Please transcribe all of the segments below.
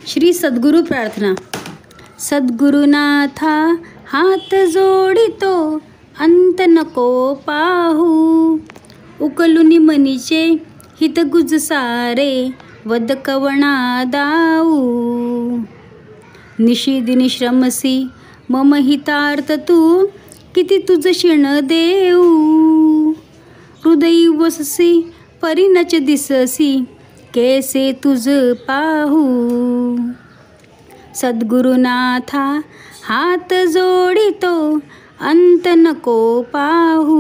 श्री सद्गुरु प्रार्थना. सद्गुरुनाथा हात जोडितो, अंत नको पाहू. उकलुनी मनीचे हित गुज सारे, वद कवणा दाऊ. निशिदिनी श्रमसी मम हितार्थ तू, किती तुझ शिण देऊ. हृदयी वससी परिणच दिससी, कैसे तुझ पाहू. सद्गुरुनाथा हात जोडितो, अंत नको पाहू.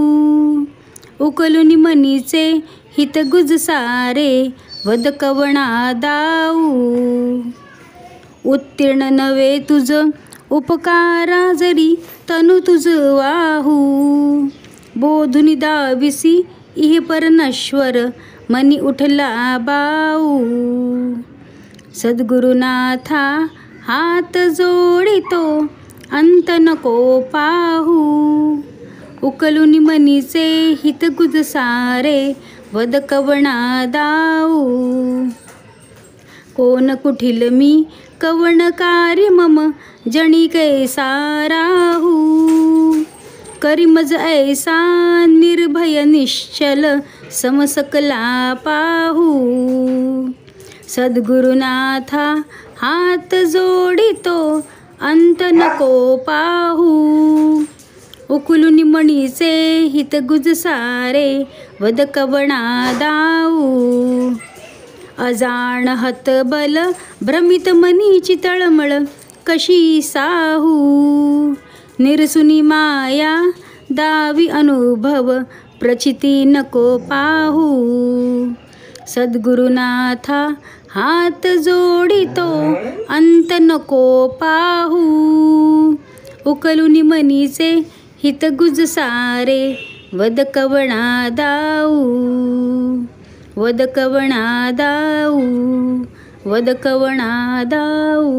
उकलुनी मनीचे हित गुज सारे, वद कवणा दाऊ. उत्तीर्ण नवे तुझ उपकारा जरी, तनु तुझ वाहू. बोधुनी दाविसी इह पर नश्वर, मनी उठला बाऊ. सद्गुरुनाथा हात जोडितो, अंत नको पाहू. उकलुनी मनीचे हित गुज सारे, वद कवणा दाऊ. कोण कुठील मी कवण कार्य मम, जणी कैसा राहू. करी मज ऐसा निर्भय निश्चल, समसकला पाहू. सद्गुरुनाथा हात जोडितो, अंत नको पाहू. उकलुनी मणीचे हित गुज सारे, वद कवणा दाऊ. अजाण हतबल भ्रमित मनीची तळमळ, कशी साहू. निरसुनी माया दावी अनुभव, प्रचिती नको पाहू. सद्गुरुनाथा हात जोडितो, अंत नको पाहू. उकलुनी मनीचे हित गुज सारे, वद कवणा दाऊ. वद कवणा दाऊ, वद कवणा दाऊ.